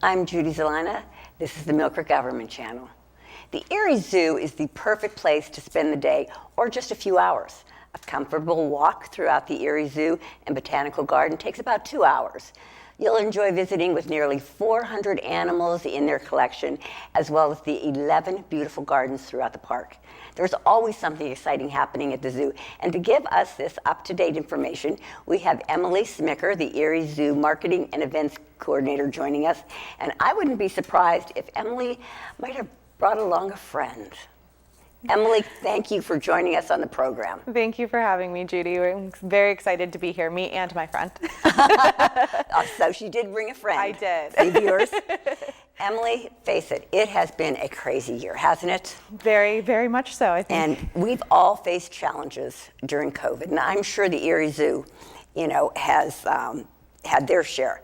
I'm Judy Zelina. This is the Millcreek Government Channel. The Erie Zoo is the perfect place to spend the day or just a few hours. A comfortable walk throughout the Erie Zoo and Botanical Garden takes about 2 hours. You'll enjoy visiting with nearly 400 animals in their collection, as well as the 11 beautiful gardens throughout the park. There's always something exciting happening at the zoo, and to give us this up-to-date information, we have Emily Smicker, the Erie Zoo Marketing and Events Coordinator, joining us. And I wouldn't be surprised if Emily might have brought along a friend. Emily, thank you for joining us on the program. Thank you for having me, Judy. I'm very excited to be here, me and my friend. So she did bring a friend. I did. Hey, viewers. Emily, face it, it has been a crazy year, hasn't it? Very, very much so, I think. And we've all faced challenges during COVID, and I'm sure the Erie Zoo, has had their share.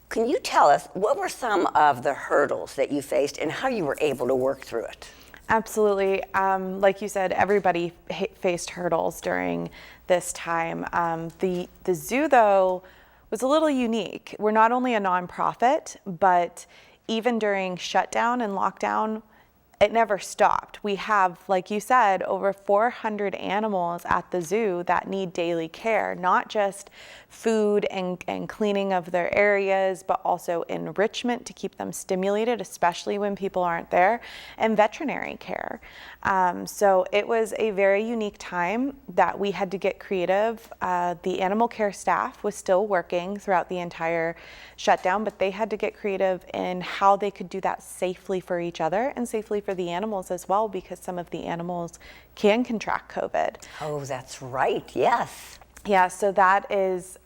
Can you tell us what were some of the hurdles that you faced and how you were able to work through it? Absolutely. Like you said, everybody faced hurdles during this time. The zoo, though, was a little unique. We're not only a nonprofit, but even during shutdown and lockdown, it never stopped. We have, like you said, over 400 animals at the zoo that need daily care, not just food and cleaning of their areas, but also enrichment to keep them stimulated, especially when people aren't there, and veterinary care. So it was a very unique time that we had to get creative. The animal care staff was still working throughout the entire shutdown, but they had to get creative in how they could do that safely for each other and safely for the animals as well, because some of the animals can contract COVID. Oh, that's right, yes. Yeah, so that has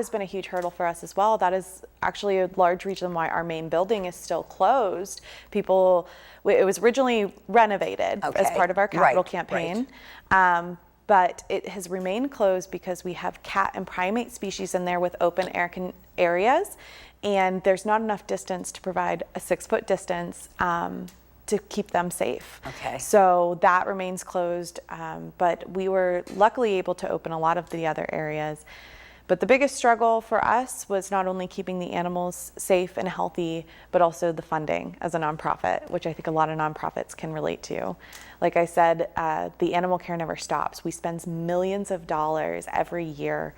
been a huge hurdle for us as well. That is actually a large reason why our main building is still closed. It was originally renovated as part of our capital campaign. Right. But it has remained closed because we have cat and primate species in there with open air areas, and there's not enough distance to provide a 6-foot distance to keep them safe. Okay. So that remains closed, but we were luckily able to open a lot of the other areas. But the biggest struggle for us was not only keeping the animals safe and healthy, but also the funding as a nonprofit, which I think a lot of nonprofits can relate to. Like I said, the animal care never stops. We spend millions of dollars every year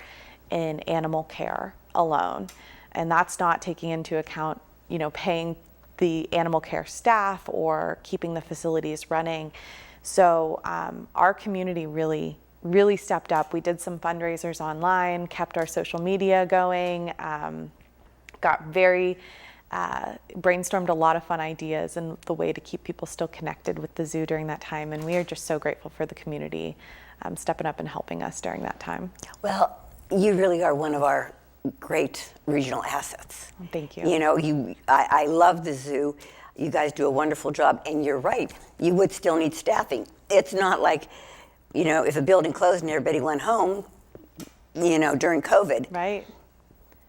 in animal care alone. And that's not taking into account, paying the animal care staff or keeping the facilities running. So our community really stepped up. We did some fundraisers online, kept our social media going, brainstormed a lot of fun ideas and the way to keep people still connected with the zoo during that time. And we are just so grateful for the community stepping up and helping us during that time. Well, you really are one of our great regional assets. Thank you. I love the zoo. You guys do a wonderful job, and you're right. You would still need staffing. It's not like, if a building closed and everybody went home, during COVID. Right.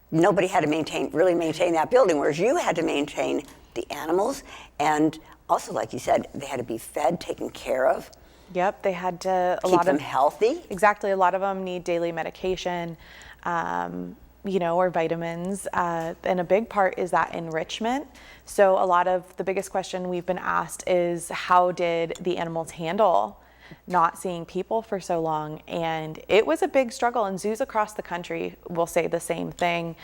Nobody had to maintain that building, whereas you had to maintain the animals, and also, like you said, they had to be fed, taken care of. Yep, they had to keep them healthy. Exactly, a lot of them need daily medication. Or vitamins, and a big part is that enrichment. So a lot of the biggest question we've been asked is, how did the animals handle not seeing people for so long? And it was a big struggle, and zoos across the country will say the same thing.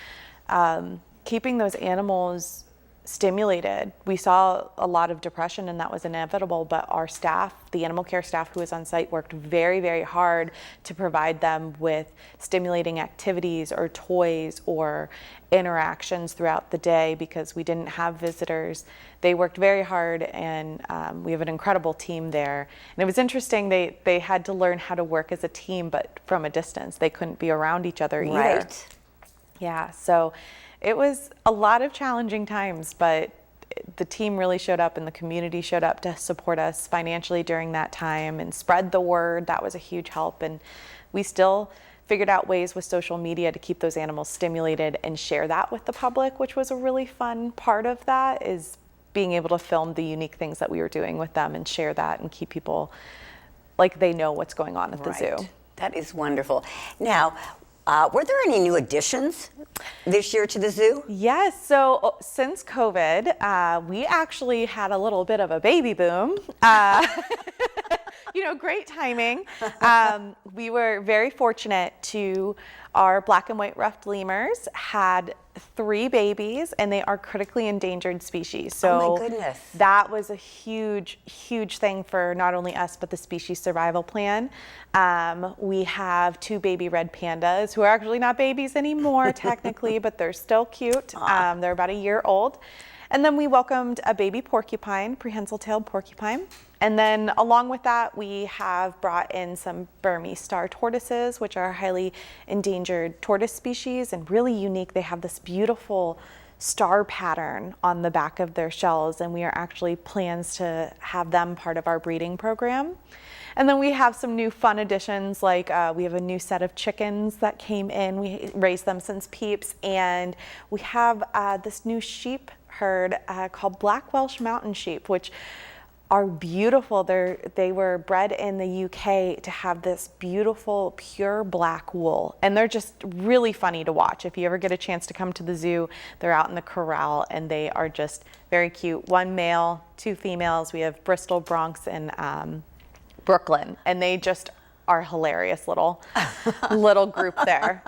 Keeping those animals stimulated. We saw a lot of depression, and that was inevitable, but our staff, the animal care staff who was on site, worked very, very hard to provide them with stimulating activities or toys or interactions throughout the day because we didn't have visitors. They worked very hard, and we have an incredible team there. And it was interesting, they had to learn how to work as a team, but from a distance. They couldn't be around each other either. Right. Yeah, so it was a lot of challenging times, but the team really showed up and the community showed up to support us financially during that time and spread the word. That was a huge help. And we still figured out ways with social media to keep those animals stimulated and share that with the public, which was a really fun part of that, is being able to film the unique things that we were doing with them and share that and keep people like they know what's going on at the zoo. That is wonderful. Now, Were there any new additions this year to the zoo? Yes, so since COVID, we actually had a little bit of a baby boom. Great timing. We were very fortunate to, our black and white ruffed lemurs had 3 babies, and they are critically endangered species. So oh my goodness. That was a huge, huge thing for not only us, but the species survival plan. We have 2 baby red pandas who are actually not babies anymore technically, but they're still cute. They're about a year old. And then we welcomed a baby porcupine, prehensile-tailed porcupine. And then along with that, we have brought in some Burmese star tortoises, which are a highly endangered tortoise species and really unique. They have this beautiful star pattern on the back of their shells, and we are actually plans to have them part of our breeding program. And then we have some new fun additions, like we have a new set of chickens that came in. We raised them since peeps, and we have this new sheep herd called Black Welsh mountain sheep, which are beautiful. They were bred in the UK to have this beautiful, pure black wool. And they're just really funny to watch. If you ever get a chance to come to the zoo, they're out in the corral, and they are just very cute. 1 male, 2 females. We have Bristol, Bronx, and Brooklyn, and they just are hilarious little group there.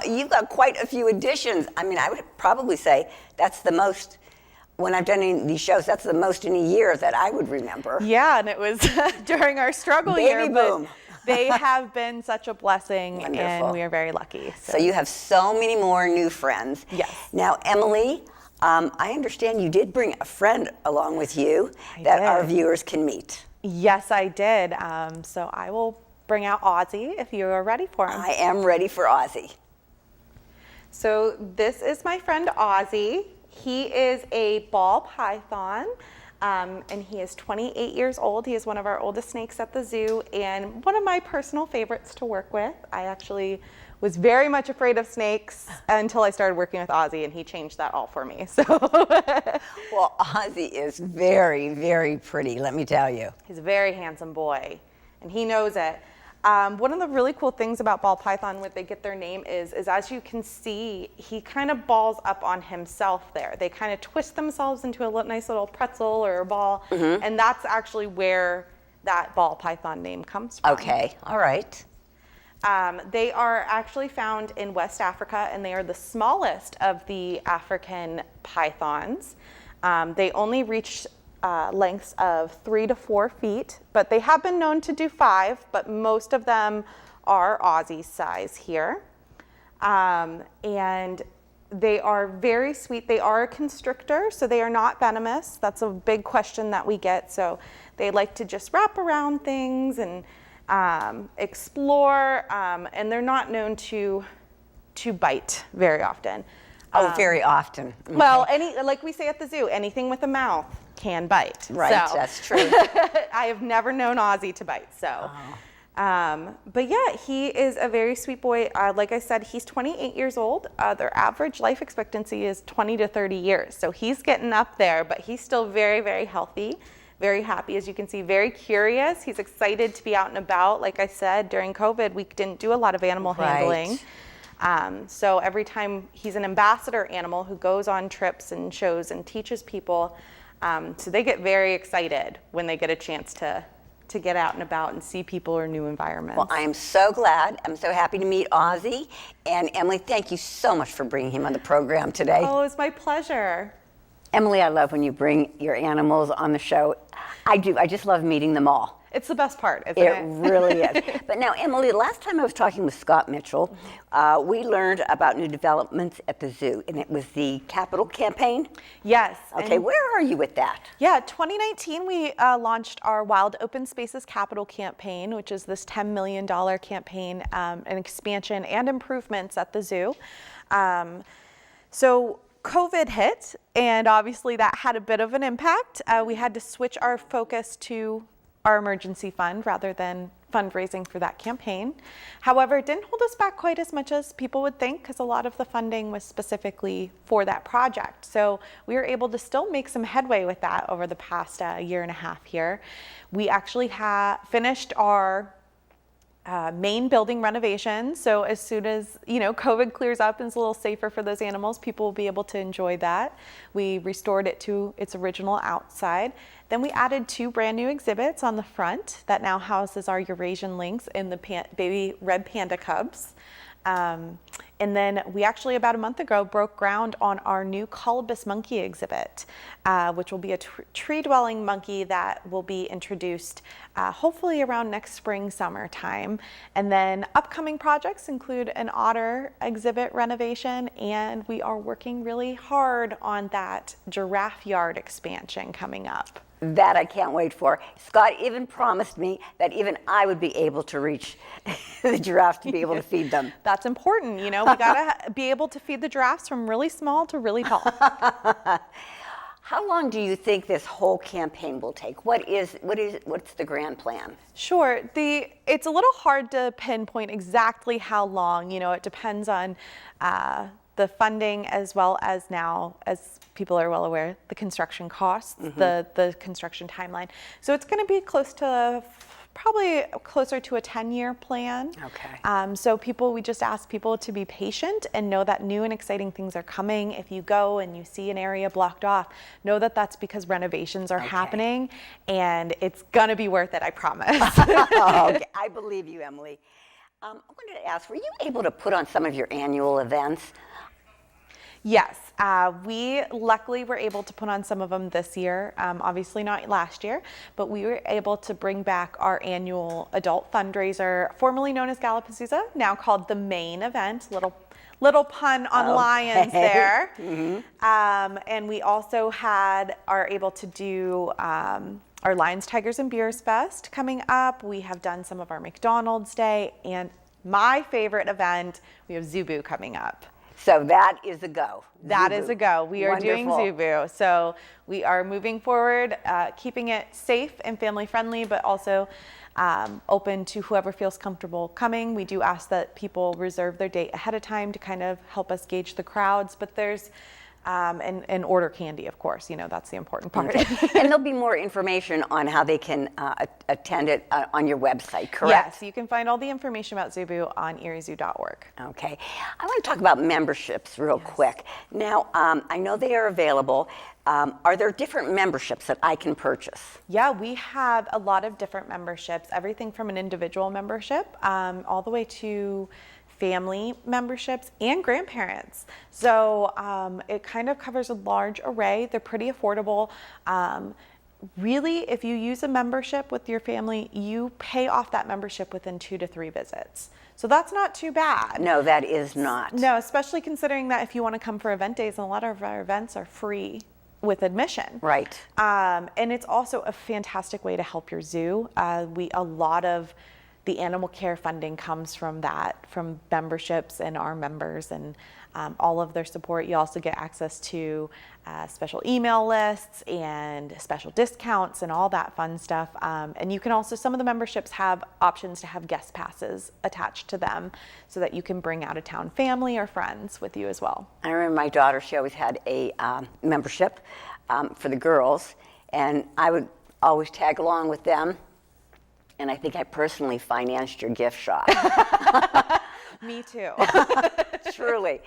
You've got quite a few additions. I mean, I would probably say that's the most, when I've done any of these shows, that's the most in a year that I would remember. Yeah, and it was during our struggle Baby year, boom. but they have been such a blessing. Wonderful. And we are very lucky. So you have so many more new friends. Yes. Now, Emily, I understand you did bring a friend along with you that did. our viewers can meet. Yes, I did. So I will bring out Ozzy if you are ready for him. I am ready for Ozzy. So this is my friend Ozzy. He is a ball python, and he is 28 years old. He is one of our oldest snakes at the zoo, and one of my personal favorites to work with. I actually was very much afraid of snakes until I started working with Ozzy, and he changed that all for me. So, Well, Ozzy is very, very pretty, let me tell you. he's a very handsome boy, and he knows it. One of the really cool things about ball python, where they get their name, is as you can see, he kind of balls up on himself there. They kind of twist themselves into a nice little pretzel or a ball, and that's actually where that ball python name comes from. Okay, all right. They are actually found in West Africa, and they are the smallest of the African pythons. They only reach lengths of 3 to 4 feet, but they have been known to do 5, but most of them are Ozzy's size here. And they are very sweet. They are a constrictor, so they are not venomous. That's a big question that we get. So they like to just wrap around things and explore, and they're not known to bite very often. Oh, very often. Okay. Well, like we say at the zoo, anything with a mouth can bite. Right, So, that's true. I have never known Ozzy to bite. So, but yeah, he is a very sweet boy. Like I said, he's 28 years old. Their average life expectancy is 20 to 30 years. So he's getting up there, but he's still very, very healthy. Very happy, as you can see, very curious. He's excited to be out and about. Like I said, during COVID, we didn't do a lot of animal handling. So every time, he's an ambassador animal who goes on trips and shows and teaches people. So they get very excited when they get a chance to get out and about and see people or new environments. Well, I am so glad. I'm so happy to meet Ozzy. And Emily, thank you so much for bringing him on the program today. Oh, it's my pleasure. Emily, I love when you bring your animals on the show. I do. I just love meeting them all. It's the best part, isn't It it? really is. But now, Emily, the last time I was talking with Scott Mitchell, we learned about new developments at the zoo, and it was the capital campaign. Yes. Okay, and where are you with that? yeah, 2019, we launched our Wild Open Spaces Capital campaign, which is this $10 million campaign, an expansion and improvements at the zoo. So COVID hit, and obviously that had a bit of an impact. We had to switch our focus to our emergency fund rather than fundraising for that campaign. However, it didn't hold us back quite as much as people would think, because a lot of the funding was specifically for that project. So we were able to still make some headway with that over the past year and a half here. We actually finished our main building renovation. So as soon as, COVID clears up and it's a little safer for those animals, people will be able to enjoy that. We restored it to its original outside. Then we added 2 brand new exhibits on the front that now houses our Eurasian lynx and the baby red panda cubs. And then we actually about a month ago broke ground on our new colobus monkey exhibit, which will be a tree-dwelling monkey that will be introduced hopefully around next spring, summertime. And then upcoming projects include an otter exhibit renovation, and we are working really hard on that giraffe yard expansion coming up. That I can't wait for. Scott even promised me that even I would be able to reach the giraffes to be able to feed them. That's important. We gotta be able to feed the giraffes from really small to really tall. How long do you think this whole campaign will take? What's the grand plan? Sure. It's a little hard to pinpoint exactly how long. It depends on the funding, as well as now, as people are well aware, the construction costs, the construction timeline. So it's going to be probably closer to a 10-year plan. Okay. So we just ask people to be patient and know that new and exciting things are coming. If you go and you see an area blocked off, know that that's because renovations are happening, and it's going to be worth it, I promise. Okay. I believe you, Emily. I wanted to ask, were you able to put on some of your annual events? Yes, we luckily were able to put on some of them this year, obviously not last year, but we were able to bring back our annual adult fundraiser, formerly known as Galapagos, now called the main event, little pun on lions there. And we also are able to do our Lions, Tigers, and Beers Fest coming up. We have done some of our McDonald's Day, and my favorite event, we have Zubu coming up. So that is a go. That Zubu. is a go. We are doing Zubu. So we are moving forward, keeping it safe and family friendly, but also open to whoever feels comfortable coming. We do ask that people reserve their date ahead of time to kind of help us gauge the crowds, but there's and order candy, of course. That's the important part. Okay. And there'll be more information on how they can attend it on your website, correct? Yes, you can find all the information about Zubu on eriezoo.org. Okay. I want to talk about memberships real quick. Now, I know they are available. Are there different memberships that I can purchase? Yeah, we have a lot of different memberships, everything from an individual membership all the way to family memberships and grandparents. So it kind of covers a large array. They're pretty affordable. Really, if you use a membership with your family, you pay off that membership within 2 to 3 visits. So that's not too bad. No, that is not. No, especially considering that if you want to come for event days, and a lot of our events are free with admission. Right. And it's also a fantastic way to help your zoo. A lot of the animal care funding comes from memberships and our members and all of their support. You also get access to special email lists and special discounts and all that fun stuff. And you can also, some of the memberships have options to have guest passes attached to them so that you can bring out of town family or friends with you as well. I remember my daughter, she always had a membership for the girls, and I would always tag along with them. And I think I personally financed your gift shop. Me too. Truly,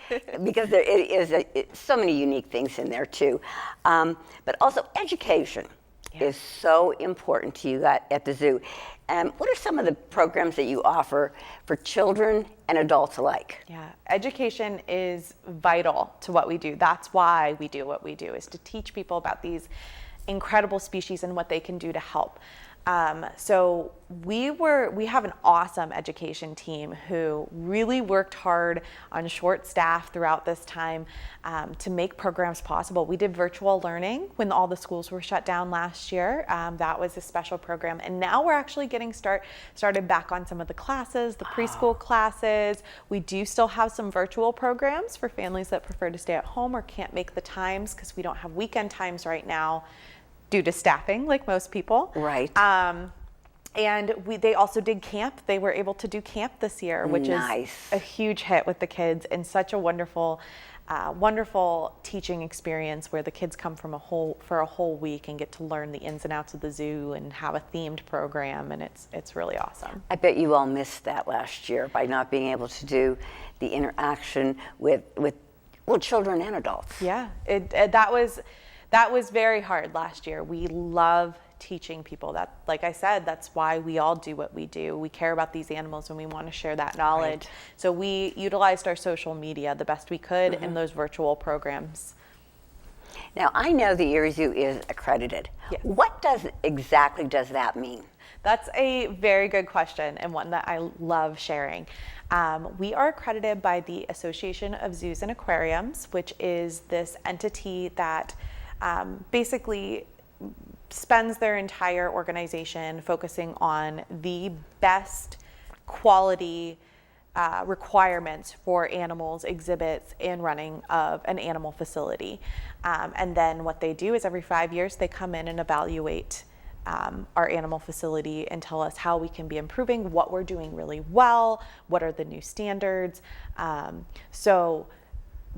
because there is so many unique things in there too. But also education is so important to you at the zoo. What are some of the programs that you offer for children and adults alike? Yeah, education is vital to what we do. That's why we do what we do, is to teach people about these incredible species and what they can do to help. So we have an awesome education team who really worked hard on short staff throughout this time to make programs possible. We did virtual learning when all the schools were shut down last year. That was a special program. And now we're actually getting started back on some of the classes, the preschool classes. We do still have some virtual programs for families that prefer to stay at home or can't make the times, because we don't have weekend times right now due to staffing, like most people. Right. And they also did camp. They were able to do camp this year, which Nice. is a huge hit with the kids, and such a wonderful teaching experience where the kids come for a whole week and get to learn the ins and outs of the zoo and have a themed program, and it's really awesome. I bet you all missed that last year by not being able to do the interaction with children and adults. Yeah, that was very hard last year. We love teaching people that, like I said, that's why we all do what we do. We care about these animals and we want to share that knowledge. Right. So we utilized our social media the best we could in those virtual programs. Now, I know the Erie Zoo is accredited. Yes. What exactly does that mean? That's a very good question, and one that I love sharing. We are accredited by the Association of Zoos and Aquariums, which is this entity that basically spends their entire organization focusing on the best quality requirements for animals, exhibits, and running of an animal facility. And then what they do is every 5 years they come in and evaluate our animal facility and tell us how we can be improving, what we're doing really well, what are the new standards. So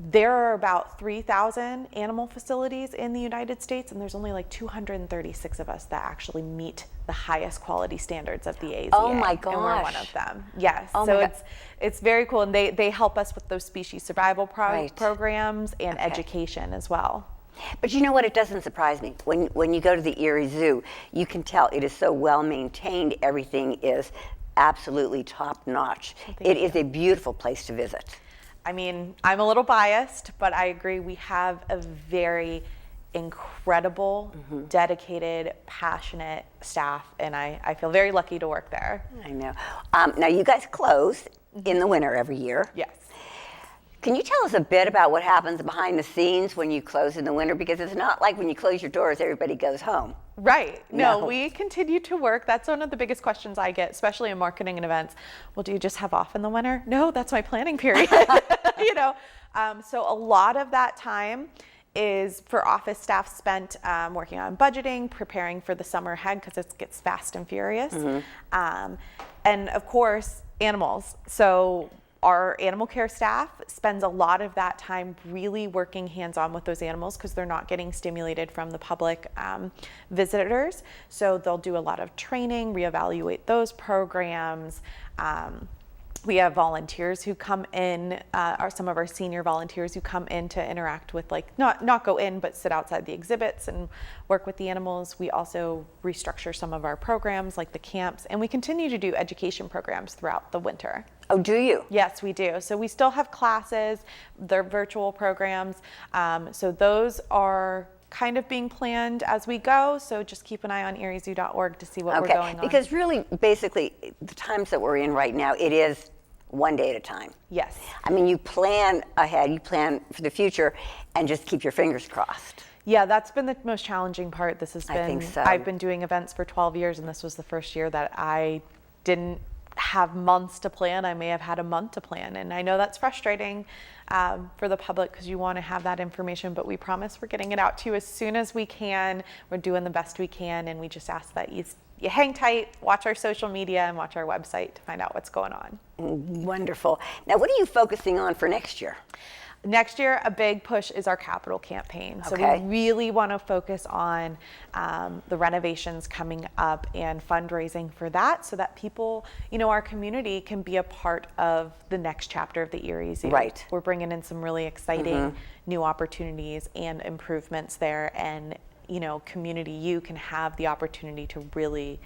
there are about 3,000 animal facilities in the United States, and there's only like 236 of us that actually meet the highest quality standards of the AZA. Oh my And we're one gosh. of them. Yes. Oh so my God. it's very cool, and they help us with those species survival Right. programs and Okay. education as well. But you know what? It doesn't surprise me. When you go to the Erie Zoo, you can tell it is so well maintained. Everything is absolutely top notch. It is a beautiful place to visit. I mean, I'm a little biased, but I agree we have a very incredible, dedicated, passionate staff, and I feel very lucky to work there. I know. Now, you guys close in the winter every year. Yes. Can you tell us a bit about what happens behind the scenes when you close in the winter? Because it's not like when you close your doors, everybody goes home. Right. No, No. we continue to work. That's one of the biggest questions I get, especially in marketing and events. Well, do you just have off in the winter? No, that's my planning period. You know, so a lot of that time is for office staff spent working on budgeting, preparing for the summer ahead because it gets fast and furious. And of course, animals. So our animal care staff spends a lot of that time really working hands-on with those animals because they're not getting stimulated from the public visitors. So they'll do a lot of training, reevaluate those programs. We have volunteers who come in, some of our senior volunteers who come in to interact with, like, not go in, but sit outside the exhibits and work with the animals. We also restructure some of our programs, like the camps, and we continue to do education programs throughout the winter. Oh, do you? Yes, we do. So we still have classes, they're virtual programs. So those are kind of being planned as we go. So just keep an eye on eriezoo.org to see what we're going on. Because really, basically, the times that we're in right now, it is one day at a time. Yes. I mean, you plan ahead, you plan for the future, and just keep your fingers crossed. Yeah, that's been the most challenging part. This has been, I think so. I've been doing events for 12 years, and this was the first year that I didn't have months to plan. I may have had a month to plan, and I know that's frustrating for the public because you want to have that information, but we promise we're getting it out to you as soon as we can. We're doing the best we can, and we just ask that you hang tight, watch our social media, and watch our website to find out what's going on. Wonderful. Now, what are you focusing on for next year? Next year, a big push is our capital campaign. So Okay. we really want to focus on the renovations coming up and fundraising for that so that people, our community can be a part of the next chapter of the Erie Zoo. Right. We're bringing in some really exciting new opportunities and improvements there. And, community, you can have the opportunity to really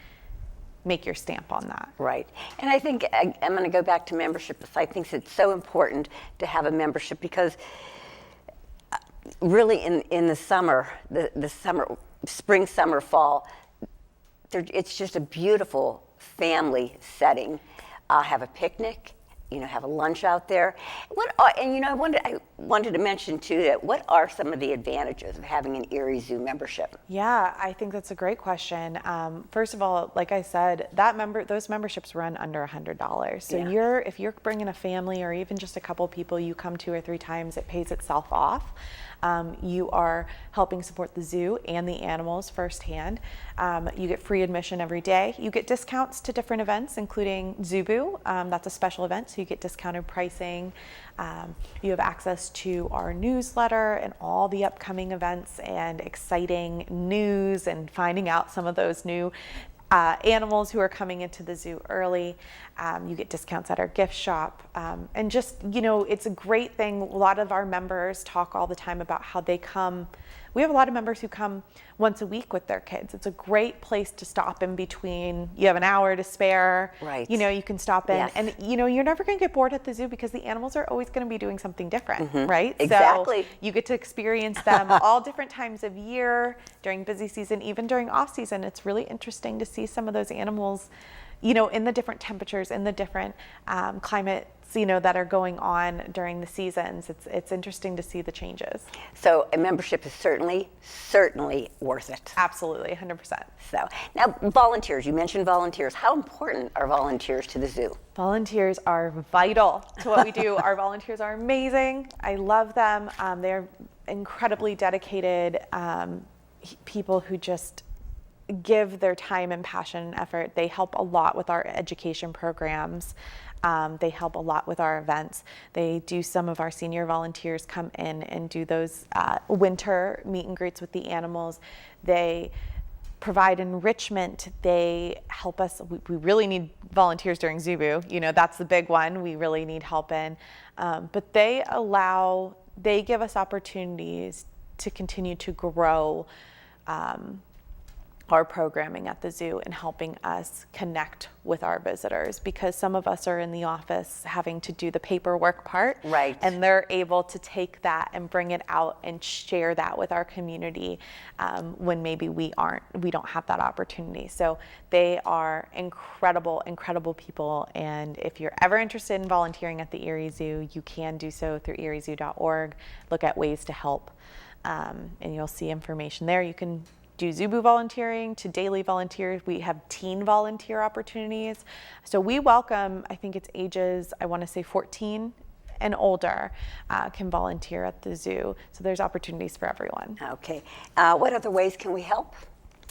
make your stamp on that. Right. And I think I'm going to go back to membership. I think it's so important to have a membership because really in the summer, the summer, spring, summer, fall, it's just a beautiful family setting. Have a picnic, have a lunch out there. I wanted to mention too that what are some of the advantages of having an Erie Zoo membership? Yeah, I think that's a great question. First of all, like I said, those memberships run under $100. So Yeah. if you're bringing a family or even just a couple people, you come 2 or 3 times, it pays itself off. you are helping support the zoo and the animals firsthand. You get free admission every day. You get discounts to different events, including Zubu. That's a special event, so you get discounted pricing. You have access to our newsletter and all the upcoming events and exciting news and finding out some of those new animals who are coming into the zoo early. You get discounts at our gift shop. And just, it's a great thing. A lot of our members talk all the time about how they come. We have a lot of members who come once a week with their kids. It's a great place to stop in between. You have an hour to spare. Right. You can stop in. Yes. And, you're never going to get bored at the zoo because the animals are always going to be doing something different, right? Exactly. So you get to experience them all different times of year, during busy season, even during off season. It's really interesting to see some of those animals, in the different temperatures, in the different climates, that are going on during the seasons. It's interesting to see the changes. So a membership is certainly worth it. Absolutely, 100%. So now volunteers, you mentioned volunteers. How important are volunteers to the zoo? Volunteers are vital to what we do. Our volunteers are amazing. I love them. They're incredibly dedicated people who just give their time and passion and effort. They help a lot with our education programs. They help a lot with our events. They do some of our senior volunteers come in and do those winter meet and greets with the animals. They provide enrichment. They help us. We really need volunteers during Zubu. That's the big one. We really need help in. But they give us opportunities to continue to grow our programming at the zoo and helping us connect with our visitors, because some of us are in the office having to do the paperwork part, right? And they're able to take that and bring it out and share that with our community when maybe we don't have that opportunity. So they are incredible people. And if you're ever interested in volunteering at the Erie Zoo, you can do so through eriezoo.org. Look at ways to help, and you'll see information there. You can do Zubu volunteering to daily volunteers. We have teen volunteer opportunities. So we welcome, I think it's ages, 14 and older can volunteer at the zoo. So there's opportunities for everyone. Okay. What other ways can we help?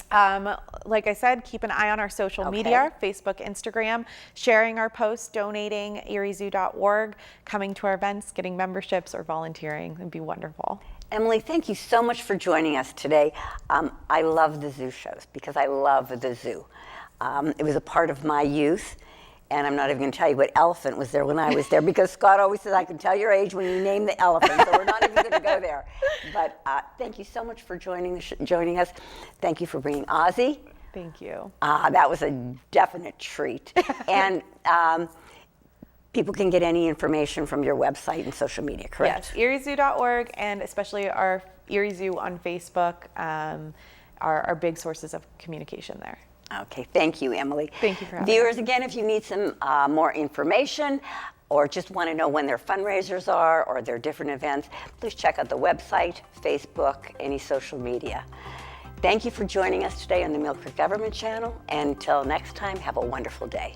Like I said, keep an eye on our social media, Facebook, Instagram, sharing our posts, donating, eriezoo.org, coming to our events, getting memberships, or volunteering. It'd be wonderful. Emily, thank you so much for joining us today. I love the zoo shows because I love the zoo. It was a part of my youth, and I'm not even going to tell you what elephant was there when I was there, because Scott always says I can tell your age when you name the elephant, so we're not even going to go there. But thank you so much for joining us. Thank you for bringing Ozzy. Thank you. That was a definite treat. And people can get any information from your website and social media, correct? Yes, eriezoo.org, and especially our Erie Zoo on Facebook are big sources of communication there. Okay, thank you, Emily. Thank you for having Viewers, again, if you need some more information or just want to know when their fundraisers are or their different events, please check out the website, Facebook, any social media. Thank you for joining us today on the Millcreek Government Channel. And until next time, have a wonderful day.